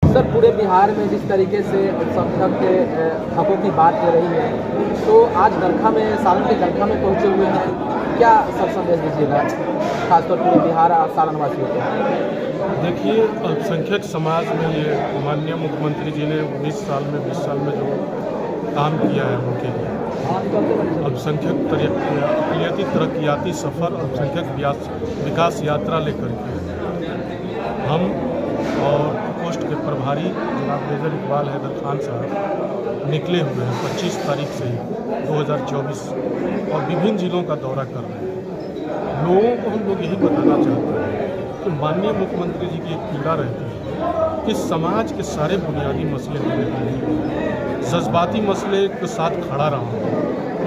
Sir, पूरे बिहार में जिस तरीके से अल्पसंख्यक के हकों की बात हो रही है, तो आज दरखा में सालन के दरखा में पहुंचे हुए हैं, क्या सर संदेश दीजिएगा खासतौर पूरे बिहार और सालन वासियों को? देखिए, अल्पसंख्यक समाज में ये माननीय मुख्यमंत्री जी ने 19 साल में 20 साल में जो काम किया है उनके लिए अल्पसंख्यक अक़लियती तरक्याती सफ़र अल्पसंख्यक विकास यात्रा लेकर के हम और पोस्ट के प्रभारी जनाब मेजर इकबाल हैदर खान साहब निकले हुए हैं 25 तारीख से ही 2024 और विभिन्न ज़िलों का दौरा कर रहे हैं। लोगों को हम लोग यही बताना चाहते हैं कि माननीय मुख्यमंत्री जी की एक पीड़ा रहती है कि समाज के सारे बुनियादी मसले जज्बाती मसले के साथ खड़ा रहा।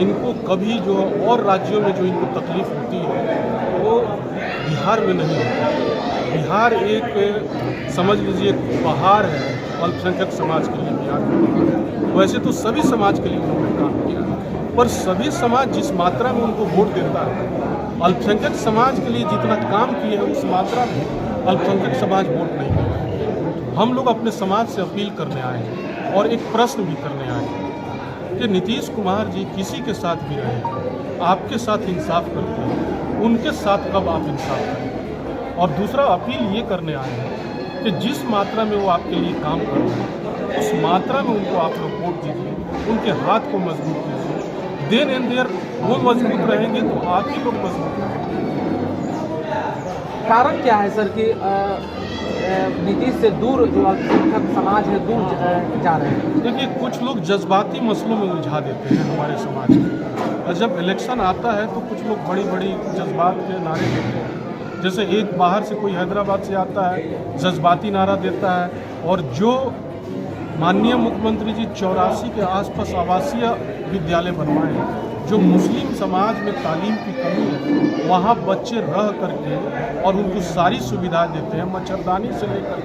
इनको कभी जो और राज्यों में जो इनको तकलीफ़ होती है वो बिहार में नहीं होती। बिहार एक समझ लीजिए पहाड़ है अल्पसंख्यक समाज के लिए। बिहार में वैसे तो सभी समाज के लिए उन्होंने काम किया, पर सभी समाज जिस मात्रा में उनको वोट देता है, अल्पसंख्यक समाज के लिए जितना काम किए हैं उस मात्रा में अल्पसंख्यक समाज वोट नहीं देता। हम लोग अपने समाज से अपील करने आए हैं और एक प्रश्न भी करने आए हैं कि नीतीश कुमार जी किसी के साथ भी रहे, आपके साथ इंसाफ करते हैं, उनके साथ कब आप इंसाफ करें। और दूसरा अपील ये करने आए हैं कि जिस मात्रा में वो आपके लिए काम कर रहे हैं उस मात्रा में उनको आप लोग वोट दीजिए, उनके हाथ को मजबूत कीजिए। देन एंड देयर वो मजबूत रहेंगे तो आप ही लोग मजबूत रहेंगे। कारण क्या है सर कि नीतीश से दूर जो अल्पसंख्यक समाज है दूर जा रहे हैं? देखिए, कुछ लोग जज्बाती मसलों में उलझा देते हैं हमारे समाज को, और जब इलेक्शन आता है तो कुछ लोग बड़ी बड़ी जज्बात के नारे देते हैं। जैसे एक बाहर से कोई हैदराबाद से आता है, जज्बाती नारा देता है, और जो माननीय मुख्यमंत्री जी 84 के आसपास आवासीय विद्यालय बनवाए हैं, जो मुस्लिम समाज में तालीम की कमी है वहाँ बच्चे रह करके और उनको सारी सुविधा देते हैं, मच्छरदानी से लेकर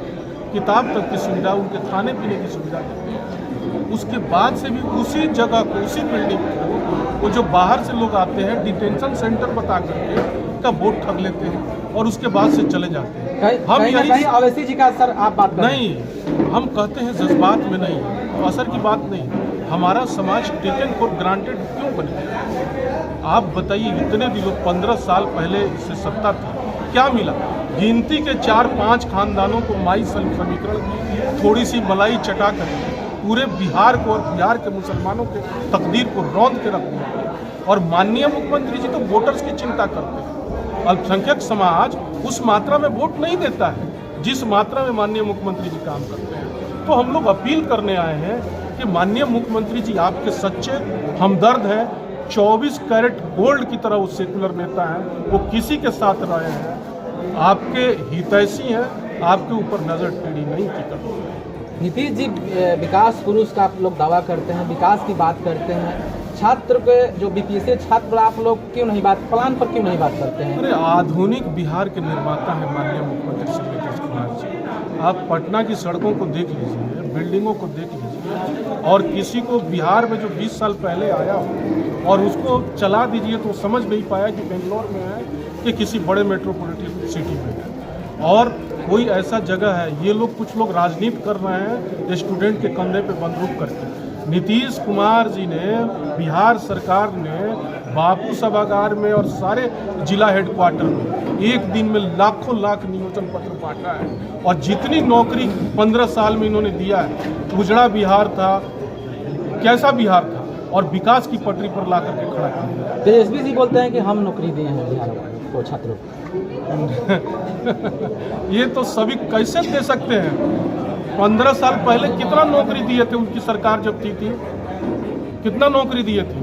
किताब तक की सुविधा, उनके खाने पीने की सुविधा देते हैं। उसके बाद से भी उसी जगह को, उसी बिल्डिंग को, वो जो बाहर से लोग आते हैं डिटेंशन सेंटर बता करके का वोट ठग लेते हैं और उसके बाद से चले जाते हैं। हम यही अवैसी जी का सर आप बात नहीं, हम कहते हैं जज्बात में नहीं, असर की बात नहीं। हमारा समाज टेकन फॉर ग्रांटेड क्यों बन गया? आप बताइए, इतने दिनों 15 साल पहले से सत्ता थी, क्या मिला? गिनती के 4-5 खानदानों को माई समीकरण की थोड़ी सी मलाई चटा कर पूरे बिहार को और बिहार के मुसलमानों के तकदीर को रौंद के रख दिया। और माननीय मुख्यमंत्री जी तो वोटर्स की चिंता करते हैं। अल्पसंख्यक समाज उस मात्रा में वोट नहीं देता है जिस मात्रा में माननीय मुख्यमंत्री जी काम करते हैं। तो हम लोग अपील करने आए हैं कि माननीय मुख्यमंत्री जी आपके सच्चे हमदर्द हैं, 24 कैरेट गोल्ड की तरह वो सेकुलर नेता हैं, वो किसी के साथ रहे हैं, आपके हितैषी हैं, आपके ऊपर नज़र टेढ़ी नहीं की करते। नीतीश जी विकास पुरुष का आप लोग दावा करते हैं, विकास की बात करते हैं, छात्र के जो बीपीएससी छात्र पर आप लोग क्यों नहीं बात, प्लान पर क्यों नहीं बात करते हैं? अरे, आधुनिक बिहार के निर्माता है माननीय मुख्यमंत्री श्री नीतीश कुमार जी। आप पटना की सड़कों को देख लीजिए, बिल्डिंगों को देख लीजिए, और किसी को बिहार में जो 20 साल पहले आया हो और उसको चला दीजिए तो समझ नहीं पाया कि बेंगलोर में है कि किसी बड़े मेट्रोपॉलिटन सिटी में है। और कोई ऐसा जगह है, ये लोग कुछ लोग राजनीति कर रहे हैं स्टूडेंट के कमरे पे बंदूक करके। नीतीश कुमार जी ने, बिहार सरकार ने बापू सभागार में और सारे जिला हेडक्वार्टर में एक दिन में लाखों लाख नियोजन पत्र बांटा है। और जितनी नौकरी 15 साल में इन्होंने दिया है, उजड़ा बिहार था, कैसा बिहार था, और विकास की पटरी पर ला करके खड़ा किया। तेजस्वी जी बोलते हैं कि हम नौकरी दिए हैं बिहार को छात्रों ये तो सभी कैसे दे सकते हैं? 15 साल पहले कितना नौकरी दिए थे उनकी सरकार जब थी, कितना नौकरी दिए थे?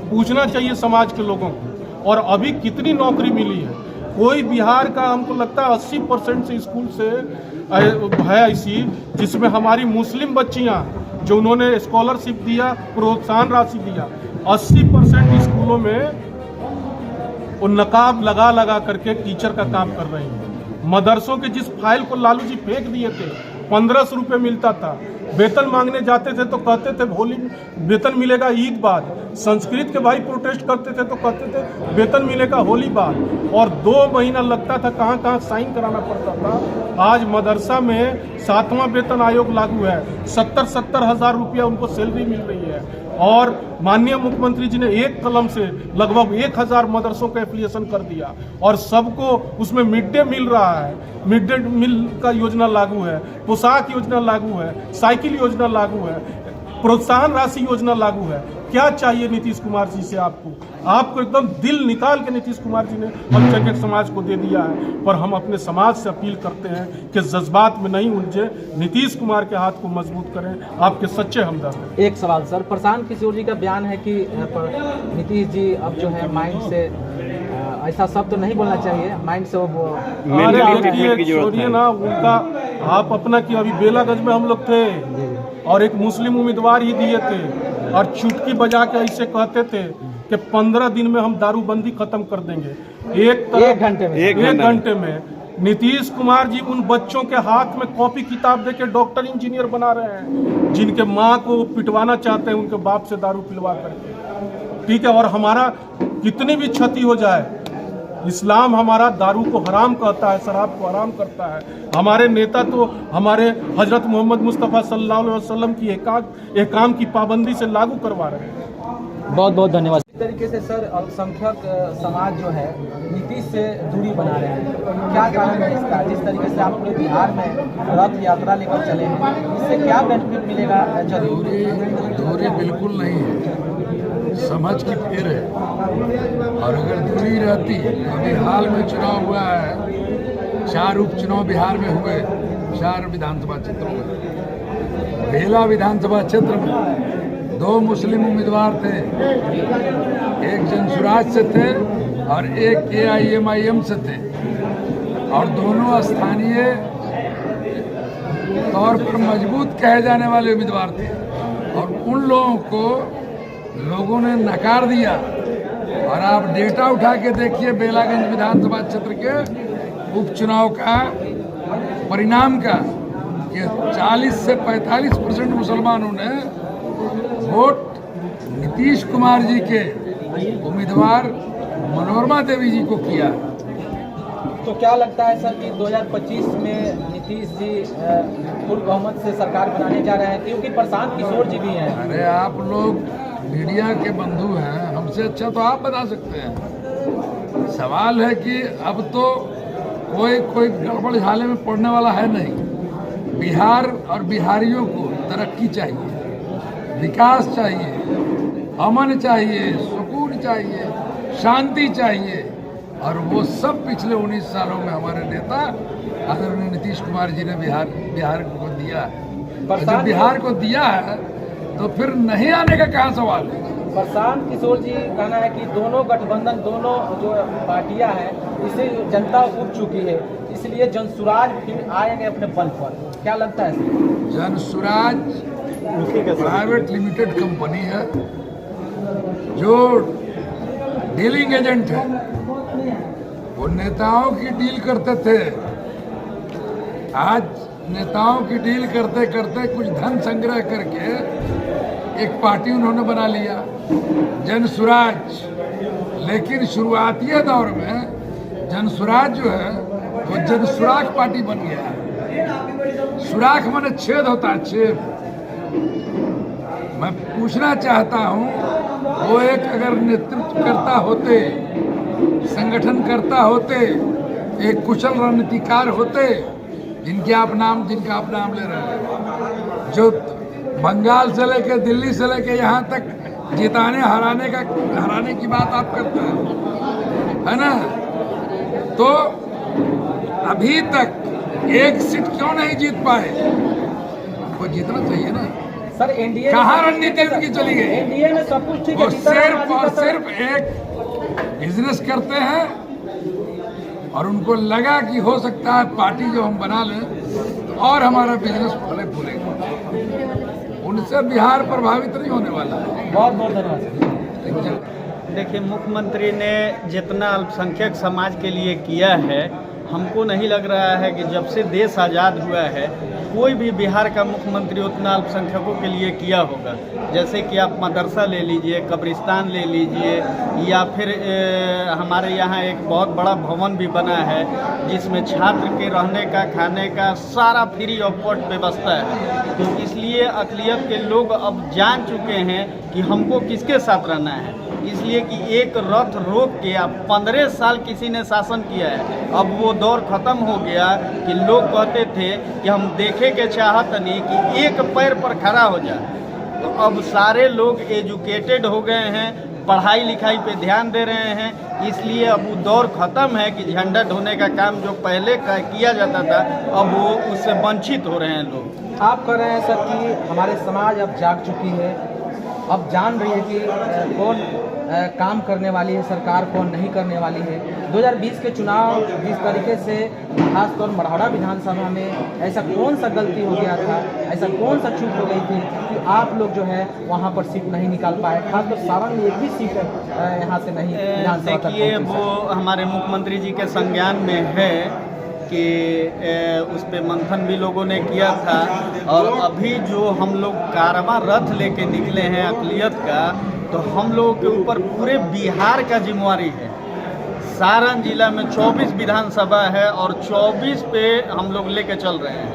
पूछना चाहिए समाज के लोगों को। और अभी कितनी नौकरी मिली है? कोई बिहार का हमको लगता है 80% से स्कूल से है ऐसी जिसमें हमारी मुस्लिम बच्चियां जो उन्होंने स्कॉलरशिप दिया, प्रोत्साहन राशि दिया, 80% स्कूलों में वो नकाब लगा लगा करके टीचर का काम कर रही हैं। मदरसों के जिस फाइल को लालू जी फेंक दिए थे, 1500 रुपये मिलता था, वेतन मांगने जाते थे तो कहते थे होली वेतन मिलेगा ईद बाद, संस्कृत के भाई प्रोटेस्ट करते थे तो कहते थे वेतन मिलेगा होली बाद, और 2 महीना लगता था, कहाँ कहाँ साइन कराना पड़ता था। आज मदरसा में 7वां वेतन आयोग लागू है, 70 हज़ार रुपया उनको सैलरी मिल रही है, और माननीय मुख्यमंत्री जी ने एक कलम से लगभग 1000 मदरसों का एफिलिएशन कर दिया, और सबको उसमें मिड डे मील रहा है, मिड डे मील का योजना लागू है, पोशाक योजना लागू है, साइकिल योजना लागू है, प्रोत्साहन राशि योजना लागू है। क्या चाहिए नीतीश कुमार जी से? आपको एकदम दिल निकाल के नीतीश कुमार जी ने अल्पसंख्यक समाज को दे दिया है, पर हम अपने समाज से अपील करते हैं कि जज्बात में नहीं उलझे, नीतीश कुमार के हाथ को मजबूत करें, आपके सच्चे हमदर्द हैं। एक सवाल सर, प्रशांत किशोर जी का बयान है कि नीतीश जी अब जो है माइंड से, ऐसा शब्द तो नहीं बोलना चाहिए, माइंड से वो छोड़िए ना उनका, आप अपना कि अभी बेलागंज में हम लोग थे और एक मुस्लिम उम्मीदवार ही दिए थे, और चुटकी बजा के ऐसे कहते थे कि 15 दिन में हम दारूबंदी खत्म कर देंगे। एक घंटे में नीतीश कुमार जी उन बच्चों के हाथ में कॉपी किताब देके डॉक्टर इंजीनियर बना रहे हैं, जिनके माँ को पिटवाना चाहते हैं उनके बाप से दारू पिलवा करके। ठीक है, और हमारा कितनी भी क्षति हो जाए, इस्लाम हमारा दारू को हराम कहता है, शराब को हराम करता है। हमारे नेता तो हमारे हजरत मोहम्मद मुस्तफ़ा सल्लल्लाहु अलैहि वसल्लम की एकाम की पाबंदी से लागू करवा रहे हैं। बहुत बहुत धन्यवाद। इस तरीके से सर अल्पसंख्यक समाज जो है नीतीश से दूरी बना रहे हैं, क्या कारण है इसका? जिस तरीके से आप पूरे बिहार में रथ यात्रा लेकर चले हैं, इससे क्या बेनिफिट मिलेगा? दूरी बिल्कुल नहीं है, समझ की फेर है। और अगर दूरी रहती, अभी हाल में चुनाव हुआ है, 4 उपचुनाव बिहार में हुए, 4 विधानसभा क्षेत्रों में। बेला विधानसभा क्षेत्र में 2 मुस्लिम उम्मीदवार थे, एक जनसुराज से थे और एक AIMIM से थे, और दोनों स्थानीय तौर पर मजबूत कहे जाने वाले उम्मीदवार थे, और उन लोगों को लोगों ने नकार दिया। और आप डेटा उठा के देखिए बेलागंज विधानसभा क्षेत्र के उपचुनाव का परिणाम का, कि 40 से 45% मुसलमानों ने वोट नीतीश कुमार जी के उम्मीदवार मनोरमा देवी जी को किया। तो क्या लगता है सर कि 2025 में नीतीश जी फुल बहुमत से सरकार बनाने जा रहे हैं, क्योंकि प्रशांत किशोर जी भी हैं? अरे आप लोग मीडिया के बंधु हैं, हमसे अच्छा तो आप बता सकते हैं। सवाल है कि अब तो कोई गड़बड़ झाले में पड़ने वाला है नहीं। बिहार और बिहारियों को तरक्की चाहिए, विकास चाहिए, अमन चाहिए, सुकून चाहिए, शांति चाहिए, और वो सब पिछले 19 सालों में हमारे नेता आदरणीय नीतीश कुमार जी ने बिहार को दिया है। जब बिहार को दिया है तो फिर नहीं आने का कहाँ सवाल है? प्रशांत किशोर जी कहना है कि दोनों गठबंधन, दोनों जो पार्टियां हैं, इसे जनता उब चुकी है, इसलिए जनसुराज फिर आएंगे अपने बल पर। क्या लगता है? जनसुराज प्राइवेट लिमिटेड कंपनी है जो डीलिंग एजेंट है, वो नेताओं की डील करते थे। आज नेताओं की डील करते करते कुछ धन संग्रह करके एक पार्टी उन्होंने बना लिया, जनसुराज। लेकिन शुरुआती दौर में जनसुराज जो है वो जनसुराख पार्टी बन गया। सुराख माने छेद होता है, छेद। मैं पूछना चाहता हूँ, वो एक अगर नेतृत्व करता होते, संगठन करता होते, एक कुशल रणनीतिकार होते, जिनका आप नाम ले रहे हैं, जो बंगाल से लेकर दिल्ली से लेकर यहाँ तक जिताने हराने की बात आप करते हैं, है ना? तो अभी तक एक सीट क्यों नहीं जीत पाए? वो जीतना चाहिए ना सर। एनडीए कहाँ रणनीति उनकी चली गई? एनडीए में सब कुछ ठीक है, वो सिर्फ और सिर्फ एक बिजनेस करते हैं, और उनको लगा कि हो सकता है पार्टी जो हम बना लें और हमारा बिजनेस फले फूलेगा। उनसे बिहार प्रभावित नहीं होने वाला है। बहुत बहुत धन्यवाद। देखिए, मुख्यमंत्री ने जितना अल्पसंख्यक समाज के लिए किया है, हमको नहीं लग रहा है कि जब से देश आज़ाद हुआ है कोई भी बिहार का मुख्यमंत्री उतना अल्पसंख्यकों के लिए किया होगा। जैसे कि आप मदरसा ले लीजिए, कब्रिस्तान ले लीजिए, या फिर हमारे यहाँ एक बहुत बड़ा भवन भी बना है जिसमें छात्र के रहने का, खाने का सारा फ्री ऑफ कॉस्ट व्यवस्था है। तो इसलिए अक़लियत के लोग अब जान चुके हैं कि हमको किसके साथ रहना है। इसलिए कि एक रथ रोक के अब 15 साल किसी ने शासन किया है। अब वो दौर ख़त्म हो गया कि लोग कहते थे कि हम देखे के चाहत नहीं कि एक पैर पर खड़ा हो जाए। तो अब सारे लोग एजुकेटेड हो गए हैं, पढ़ाई लिखाई पे ध्यान दे रहे हैं। इसलिए अब वो दौर ख़त्म है कि झंडा ढोने का काम जो पहले किया जाता था अब वो उससे वंचित हो रहे हैं लोग। आप कह रहे हैं सर कि हमारे समाज अब जाग चुकी है, अब जान रही है कि कौन काम करने वाली है सरकार, कौन नहीं करने वाली है। 2020 के चुनाव जिस तरीके से खासतौर मढ़ौरा विधानसभा में ऐसा कौन सा गलती हो गया था, ऐसा कौन सा चूक हो गई थी कि आप लोग जो है वहाँ पर सीट नहीं निकाल पाए, खासतौर सारण में एक भी सीट यहाँ से नहीं विधानसभा तक देखिए, पहुंची। वो हमारे मुख्यमंत्री जी के संज्ञान में है कि उस पे मंथन भी लोगों ने किया था। और अभी जो हम लोग कारवां रथ लेके निकले हैं अक़लियत का, तो हम लोगों के ऊपर पूरे बिहार का जिम्मेवारी है। सारण जिला में 24 विधानसभा है और 24 पे हम लोग लेके चल रहे हैं।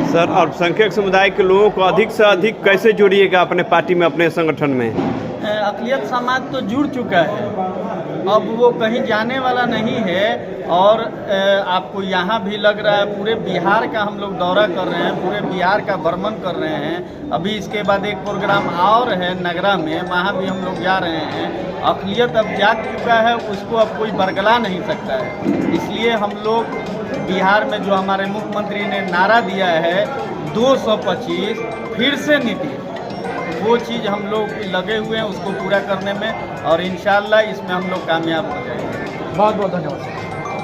सर, अल्पसंख्यक समुदाय के लोगों को अधिक से अधिक कैसे जोड़िएगा अपने पार्टी में, अपने संगठन में? अक़लियत समाज तो जुड़ चुका है, अब वो कहीं जाने वाला नहीं है। और आपको यहाँ भी लग रहा है पूरे बिहार का हम लोग दौरा कर रहे हैं, पूरे बिहार का भ्रमण कर रहे हैं। अभी इसके बाद एक प्रोग्राम और है नगरा में, वहाँ भी हम लोग जा रहे हैं। अक़लियत अब जाग चुका है, उसको अब कोई बरगला नहीं सकता है। इसलिए हम लोग बिहार में जो हमारे मुख्यमंत्री ने नारा दिया है 225 फिर से नीति, वो चीज़ हम लोग लगे हुए हैं उसको पूरा करने में, और इंशाल्लाह इसमें हम लोग कामयाब हो जाएंगे। बहुत बहुत धन्यवाद।